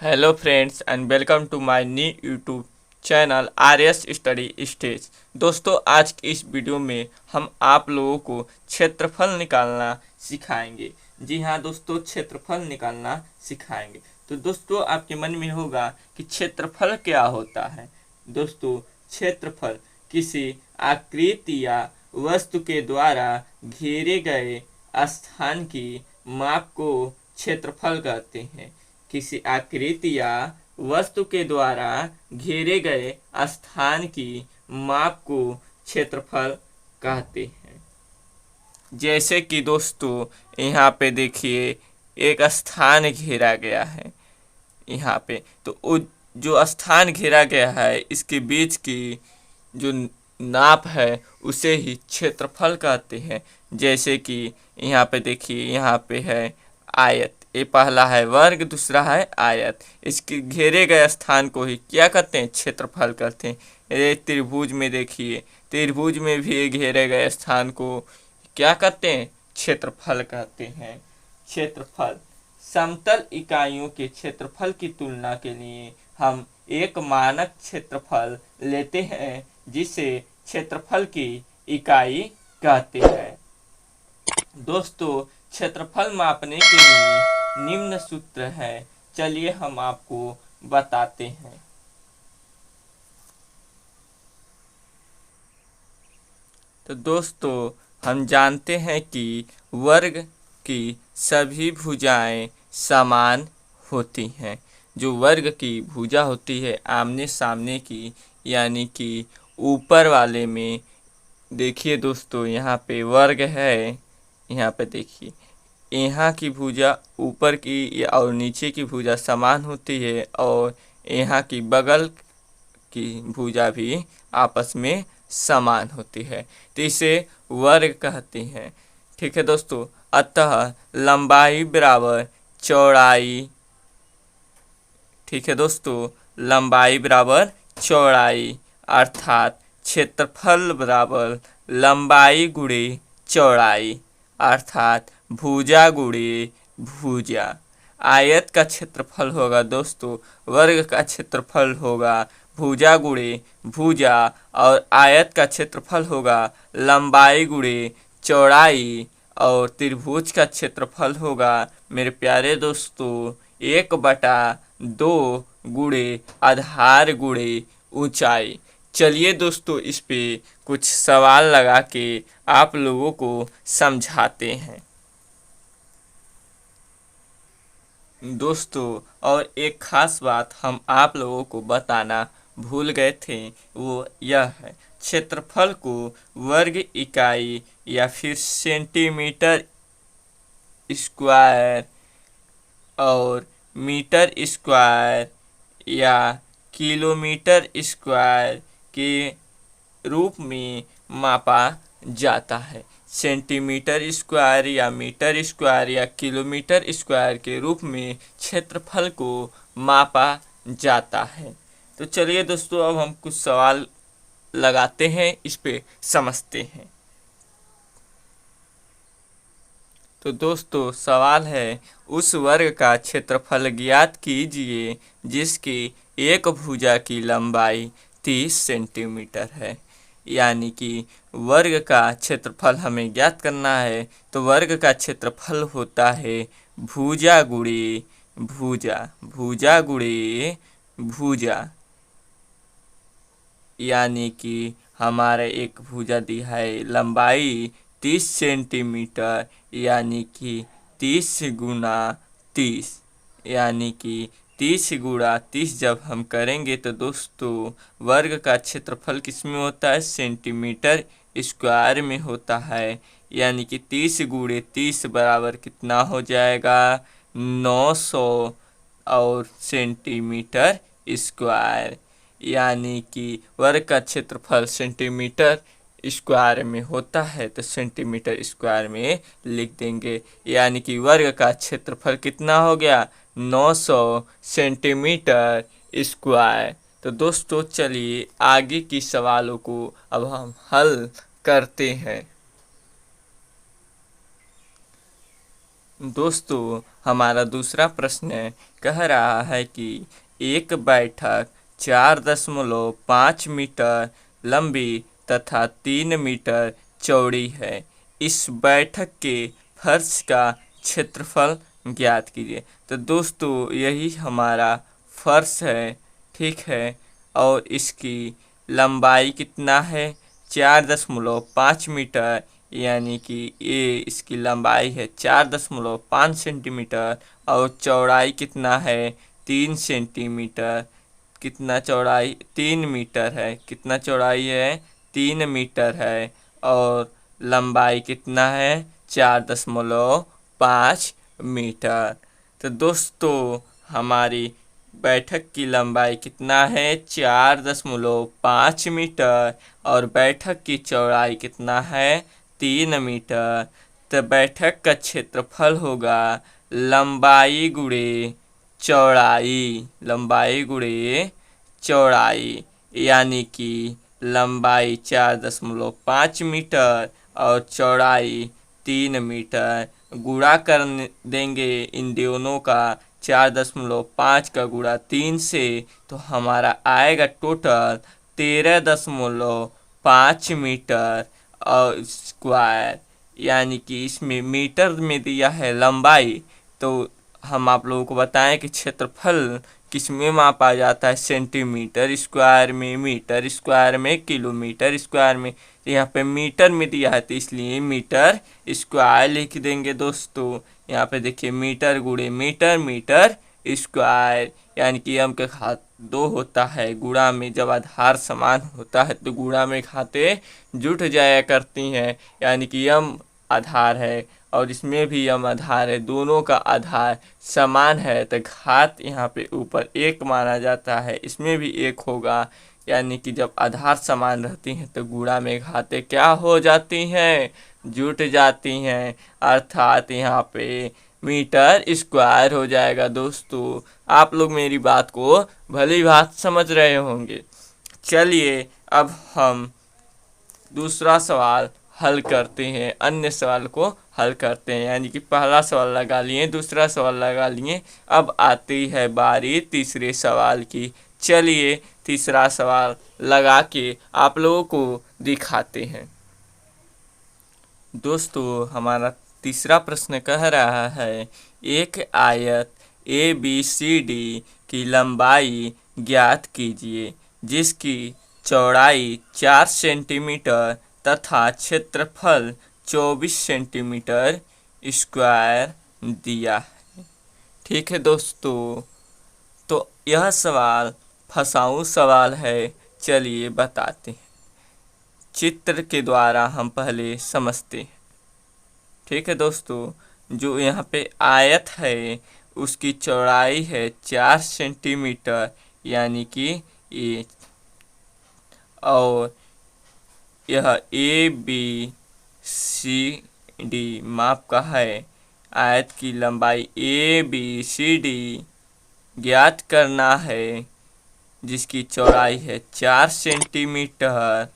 Hello friends and welcome to my new YouTube channel R S study stage. दोस्तों, आज की इस video में हम आप लोगों को क्षेत्रफल निकालना सिखाएंगे। जी हाँ दोस्तों, क्षेत्रफल निकालना सिखाएंगे। तो दोस्तों, आपके मन में होगा कि क्षेत्रफल क्या होता है। दोस्तों, क्षेत्रफल किसी आकृति या वस्तु के द्वारा घेरे गए स्थान की माप को क्षेत्रफल कहते हैं। किसी आकृति या वस्तु के द्वारा घेरे गए स्थान की माप को क्षेत्रफल कहते हैं। जैसे कि दोस्तों, यहाँ पे देखिए एक स्थान घेरा गया है। यहाँ पे तो जो स्थान घेरा गया है इसके बीच की जो नाप है उसे ही क्षेत्रफल कहते हैं। जैसे कि यहाँ पे देखिए, यहाँ पे है आयत। ये पहला है वर्ग, दूसरा है आयत। इसके घेरे गए स्थान को ही क्या कहते हैं? क्षेत्रफल कहते हैं। ये त्रिभुज में देखिए, त्रिभुज में भी घेरे गए स्थान को क्या कहते हैं? क्षेत्रफल कहते हैं। क्षेत्रफल समतल इकाइयों के क्षेत्रफल की तुलना के लिए हम एक मानक क्षेत्रफल लेते हैं जिसे क्षेत्रफल की इकाई कहते हैं। दोस्तों, क्षेत्रफल मापने के लिए निम्न सूत्र है। चलिए हम आपको बताते हैं। तो दोस्तों, हम जानते हैं कि वर्ग की सभी भुजाएं समान होती हैं। जो वर्ग की भुजा होती है आमने सामने की, यानी कि ऊपर वाले में देखिए दोस्तों, यहाँ पे वर्ग है। यहाँ पे देखिए, यहाँ की भुजा ऊपर की और नीचे की भुजा समान होती है, और यहाँ की बगल की भुजा भी आपस में समान होती है, तो इसे वर्ग कहते हैं। ठीक है दोस्तों, अतः लंबाई बराबर चौड़ाई। ठीक है दोस्तों, लंबाई बराबर चौड़ाई, अर्थात क्षेत्रफल बराबर लंबाई गुणे चौड़ाई, अर्थात भुजा गुणे भुजा। आयत का क्षेत्रफल होगा दोस्तों, वर्ग का क्षेत्रफल होगा भुजा गुणे भुजा, और आयत का क्षेत्रफल होगा लंबाई गुणे चौड़ाई, और त्रिभुज का क्षेत्रफल होगा मेरे प्यारे दोस्तों 1/2 गुणे आधार गुणे ऊंचाई। चलिए दोस्तों, इस पे कुछ सवाल लगा के आप लोगों को समझाते हैं। दोस्तों, और एक खास बात हम आप लोगों को बताना भूल गए थे, वो यह है, क्षेत्रफल को वर्ग इकाई या फिर सेंटीमीटर स्क्वायर और मीटर स्क्वायर या किलोमीटर स्क्वायर के रूप में मापा जाता है। सेंटीमीटर स्क्वायर या मीटर स्क्वायर या किलोमीटर स्क्वायर के रूप में क्षेत्रफल को मापा जाता है। तो चलिए दोस्तों, अब हम कुछ सवाल लगाते हैं, इस पे समझते हैं। तो दोस्तों, सवाल है, उस वर्ग का क्षेत्रफल ज्ञात कीजिए जिसकी एक भुजा की लंबाई 30 सेंटीमीटर है। यानी कि वर्ग का क्षेत्रफल हमें ज्ञात करना है, तो वर्ग का क्षेत्रफल होता है भुजा गुणे भुजा, भुजा गुणे भुजा। यानी कि हमारे एक भुजा दी है लंबाई 30 सेंटीमीटर, यानी कि 30 गुना 30, यानी कि 30 गुणा 30 जब हम करेंगे तो दोस्तों वर्ग का क्षेत्रफल किस में होता है? सेंटीमीटर स्क्वायर में होता है। यानी कि 30 गुणे 30 बराबर कितना हो जाएगा? 900 और सेंटीमीटर स्क्वायर। यानी कि वर्ग का क्षेत्रफल सेंटीमीटर स्क्वायर में होता है, तो सेंटीमीटर स्क्वायर में लिख देंगे। यानी कि वर्ग का क्षेत्रफल कितना हो गया? 900 सेंटीमीटर स्क्वायर। तो दोस्तों, चलिए आगे की सवालों को अब हम हल करते हैं। दोस्तों, हमारा दूसरा प्रश्न कह रहा है कि एक बैठक 4.5 मीटर लंबी तथा 3 मीटर चौड़ी है। इस बैठक के फर्श का क्षेत्रफल ज्ञात कीजिए। तो दोस्तों यही हमारा फर्श है, ठीक है। और इसकी लंबाई कितना है? 4.5 मीटर, यानी कि ये इसकी लंबाई है 4.5 सेंटीमीटर। और चौड़ाई कितना है? 3 सेंटीमीटर। कितना चौड़ाई? 3 मीटर है। कितना चौड़ाई है? 3 मीटर है। और लंबाई कितना है? 4.5 मीटर। तो दोस्तों हमारी बैठक की लंबाई कितना है? 4.5 मीटर। और बैठक की चौड़ाई कितना है? 3 मीटर। तो बैठक का क्षेत्रफल होगा लंबाई गुणे चौड़ाई। लंबाई गुणे चौड़ाई, यानी कि लंबाई 4.5 मीटर और चौड़ाई 3 मीटर। गुणा कर देंगे इन दोनों का, 4.5 का गुणा 3 से, तो हमारा आएगा टोटल 13.5 मीटर और स्क्वायर। यानी कि इसमें मीटर में दिया है लंबाई, तो हम आप लोगों को बताएं कि क्षेत्रफल किस में मापा जाता है? सेंटीमीटर स्क्वायर में, मीटर स्क्वायर में, किलोमीटर स्क्वायर में। तो यहाँ पे मीटर में दिया है तो इसलिए मीटर स्क्वायर लिख देंगे दोस्तों। यहाँ पे देखिए मीटर गुणे मीटर, मीटर स्क्वायर। यानी कि यम के घात 2 होता है। गुणा में जब आधार समान होता है तो गुणा में घातें जुट जाया करती हैं। यानी कि यम आधार है और इसमें भी यम आधार है, दोनों का आधार समान है तो घात यहाँ पे ऊपर 1 माना जाता है। इसमें भी 1 होगा। यानी कि जब आधार समान रहती हैं तो गुणा में घातें क्या हो जाती हैं? जुट जाती हैं। अर्थात यहाँ पे मीटर स्क्वायर हो जाएगा। दोस्तों आप लोग मेरी बात को भली बात समझ रहे होंगे। चलिए अब हम दूसरा सवाल हल करते हैं, अन्य सवाल को हल करते हैं। यानी कि पहला सवाल लगा लिए, दूसरा सवाल लगा लिए, अब आती है बारी तीसरे सवाल की। चलिए तीसरा सवाल लगा के आप लोगों को दिखाते हैं। दोस्तों हमारा तीसरा प्रश्न कह रहा है एक आयत ABCD की लंबाई ज्ञात कीजिए जिसकी चौड़ाई 4 सेंटीमीटर तथा क्षेत्रफल 24 सेंटीमीटर स्क्वायर दिया है। ठीक है दोस्तों, तो यह सवाल फंसाऊ सवाल है। चलिए बताते हैं, चित्र के द्वारा हम पहले समझते हैं। ठीक है दोस्तों, जो यहाँ पे आयत है उसकी चौड़ाई है 4 सेंटीमीटर, यानी कि ये, और यह ABCD माप का है। आयत की लंबाई ABCD ज्ञात करना है जिसकी चौड़ाई है 4 सेंटीमीटर।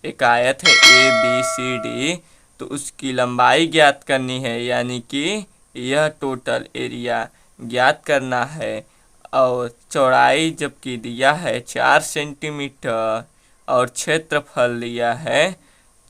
एक आयत है ABCD, तो उसकी लंबाई ज्ञात करनी है, यानी कि यह टोटल एरिया ज्ञात करना है। और चौड़ाई जबकि दिया है 4 सेंटीमीटर और क्षेत्रफल दिया है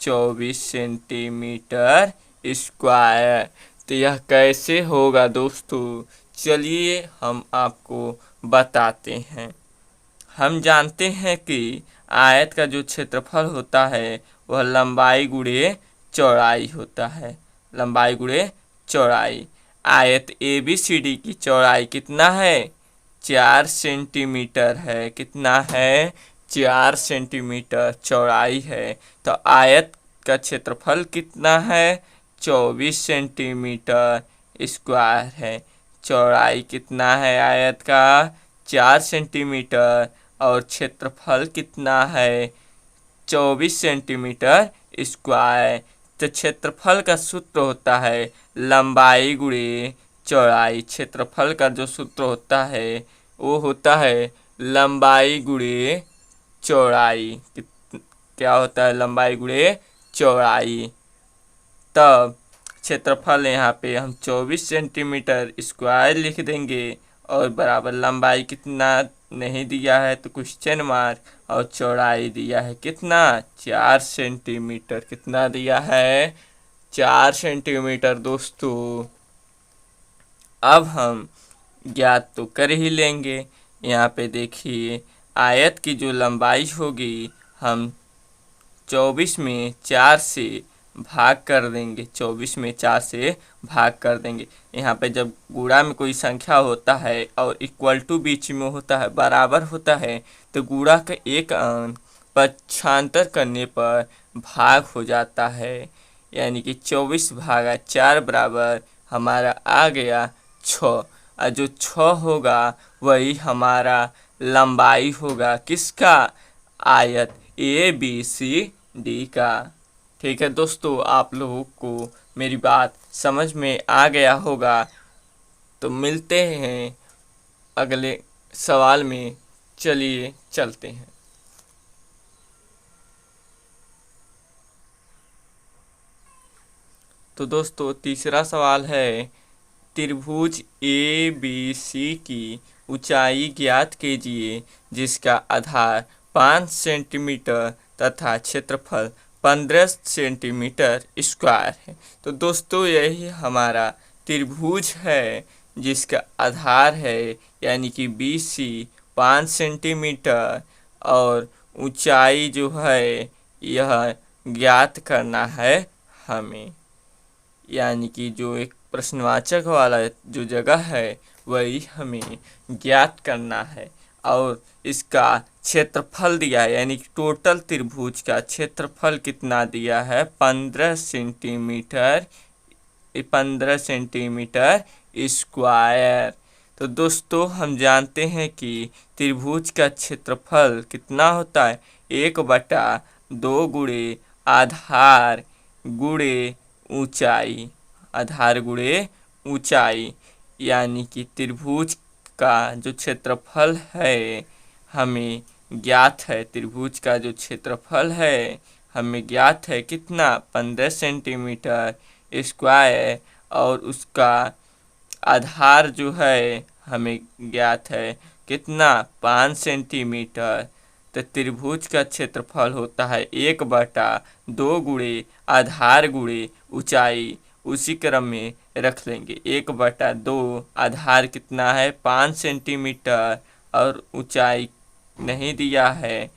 24 सेंटीमीटर स्क्वायर। तो यह कैसे होगा दोस्तों? चलिए हम आपको बताते हैं। हम जानते हैं कि आयत का जो क्षेत्रफल होता है वह लंबाई गुणे चौड़ाई होता है। लंबाई गुणे चौड़ाई। आयत ABCD की चौड़ाई कितना है? 4 सेंटीमीटर है। कितना है? 4 सेंटीमीटर चौड़ाई है। तो आयत का क्षेत्रफल कितना है? 24 सेंटीमीटर स्क्वायर है। चौड़ाई कितना है आयत का? 4 सेंटीमीटर। और क्षेत्रफल कितना है? 24 सेंटीमीटर स्क्वायर। तो क्षेत्रफल का सूत्र होता है लंबाई गुणे चौड़ाई। क्षेत्रफल का जो सूत्र होता है वो होता है लंबाई गुणे चौड़ाई। क्या होता है? लंबाई गुणे चौड़ाई। तब क्षेत्रफल यहाँ पे हम 24 सेंटीमीटर स्क्वायर लिख देंगे और बराबर लंबाई कितना नहीं दिया है तो क्वेश्चन मार्क, और चौड़ाई दिया है कितना 4 सेंटीमीटर, कितना दिया है 4 सेंटीमीटर। दोस्तों अब हम ज्ञात तो कर ही लेंगे। यहाँ पे देखिए आयत की जो लंबाई होगी हम 24 में 4 से भाग कर देंगे, 24 में 4 से भाग कर देंगे। यहाँ पे जब गुणा में कोई संख्या होता है और इक्वल टू बीच में होता है, बराबर होता है, तो गुणा का एक अंक पक्षांतर करने पर भाग हो जाता है। यानी कि 24 भागा 4 बराबर हमारा आ गया 6, और जो 6 होगा वही हमारा लंबाई होगा किसका, आयत ABCD का। ठीक है दोस्तों, आप लोगों को मेरी बात समझ में आ गया होगा। तो मिलते हैं अगले सवाल में, चलिए चलते हैं। तो दोस्तों तीसरा सवाल है, त्रिभुज ABC की ऊंचाई ज्ञात कीजिए जिसका आधार 5 सेंटीमीटर तथा क्षेत्रफल 15 सेंटीमीटर स्क्वायर है। तो दोस्तों यही हमारा त्रिभुज है जिसका आधार है यानी कि BC 5 सेंटीमीटर और ऊंचाई जो है यह ज्ञात करना है हमें। यानी कि जो एक प्रश्नवाचक वाला जो जगह है वही हमें ज्ञात करना है, और इसका क्षेत्रफल दिया है, यानी कि टोटल त्रिभुज का क्षेत्रफल कितना दिया है 15 सेंटीमीटर, 15 सेंटीमीटर स्क्वायर। तो दोस्तों हम जानते हैं कि त्रिभुज का क्षेत्रफल कितना होता है, 1/2 गुणे आधार गुणे ऊंचाई, आधार गुणे ऊंचाई। यानी कि त्रिभुज का जो क्षेत्रफल है हमें ज्ञात है, त्रिभुज का जो क्षेत्रफल है हमें ज्ञात है कितना 15 सेंटीमीटर स्क्वायर, और उसका आधार जो है हमें ज्ञात है कितना 5 सेंटीमीटर। तो त्रिभुज का क्षेत्रफल होता है 1/2 गुणे आधार गुणे ऊंचाई, उसी क्रम में रख लेंगे। 1/2 आधार कितना है 5 सेंटीमीटर और ऊंचाई नहीं दिया है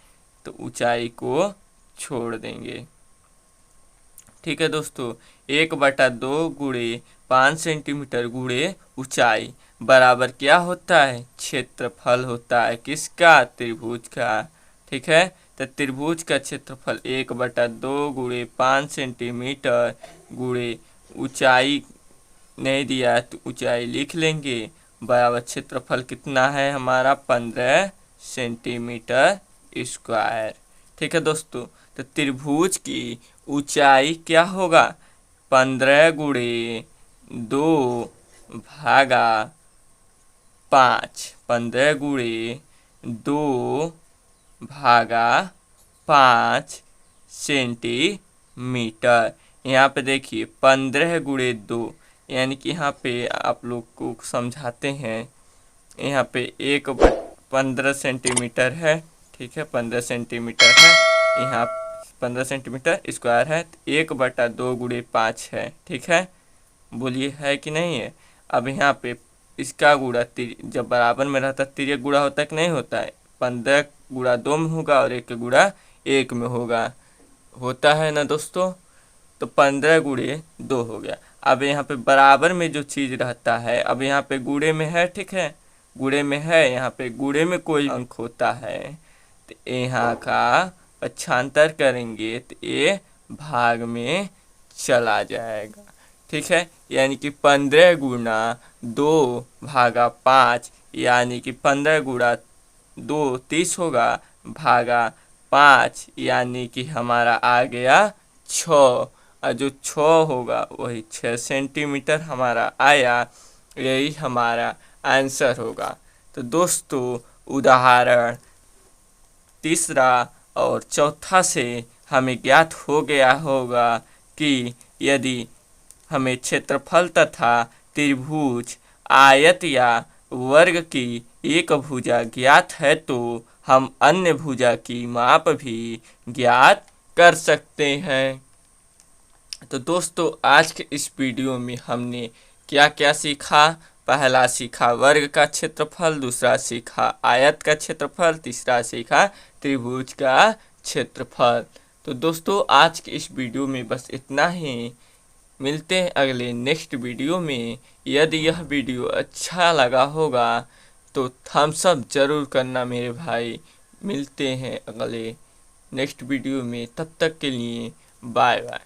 तो ऊंचाई को छोड़ देंगे। ठीक है दोस्तों, 1/2 गुणे 5 सेंटीमीटर गुणे ऊंचाई बराबर क्या होता है, क्षेत्रफल होता है किसका, त्रिभुज का। ठीक है, तो त्रिभुज का क्षेत्रफल 1/2 गुणे 5 सेंटीमीटर गुणे ऊंचाई नहीं दिया तो ऊंचाई लिख लेंगे, बराबर क्षेत्रफल कितना है हमारा 15 सेंटीमीटर स्क्वायर। ठीक है दोस्तों, तो त्रिभुज की ऊंचाई क्या होगा 15 गुणे 2 भागा 5, 15 गुणे 2 भागा 5 सेंटीमीटर। यहाँ पे देखिए 15 गुणे 2, यानी कि यहाँ पे आप लोग को समझाते हैं। यहाँ पे 15 सेंटीमीटर है, ठीक है 15 सेंटीमीटर है, यहाँ 15 सेंटीमीटर स्क्वायर है, 1/2 गुणे 5 है। ठीक है, बोलिए है कि नहीं है। अब यहाँ पे इसका गुणा जब बराबर में रहता तिर्यक गुणा होता है कि नहीं होता है, 15 गुणा 2 में होगा और 1 गुणा 1 में होगा, होता है ना दोस्तों। तो 15 गुणे 2 हो गया। अब यहाँ पे बराबर में जो चीज़ रहता है, अब यहाँ पे गुणे में है, ठीक है गुणे में है, यहाँ पे गुणे में कोई अंक होता है तो यहाँ का पक्षांतर करेंगे तो ये भाग में चला जाएगा। ठीक है, यानी कि 15 गुणा 2 भागा 5, यानी कि 15 गुणा 2 30 होगा, भागा 5 यानी कि हमारा आ गया 6, और जो 6 होगा वही 6 सेंटीमीटर हमारा आया, यही हमारा आंसर होगा। तो दोस्तों उदाहरण तीसरा और चौथा से हमें ज्ञात हो गया होगा कि यदि हमें क्षेत्रफल तथा त्रिभुज, आयत या वर्ग की एक भुजा ज्ञात है तो हम अन्य भुजा की माप भी ज्ञात कर सकते हैं। तो दोस्तों आज के इस वीडियो में हमने क्या क्या सीखा। पहला सीखा वर्ग का क्षेत्रफल, दूसरा सीखा आयत का क्षेत्रफल, तीसरा सीखा त्रिभुज का क्षेत्रफल। तो दोस्तों आज के इस वीडियो में बस इतना ही। मिलते हैं अगले नेक्स्ट वीडियो में। यदि यह वीडियो अच्छा लगा होगा तो थम्स अप जरूर करना मेरे भाई। मिलते हैं अगले नेक्स्ट वीडियो में, तब तक के लिए बाय बाय।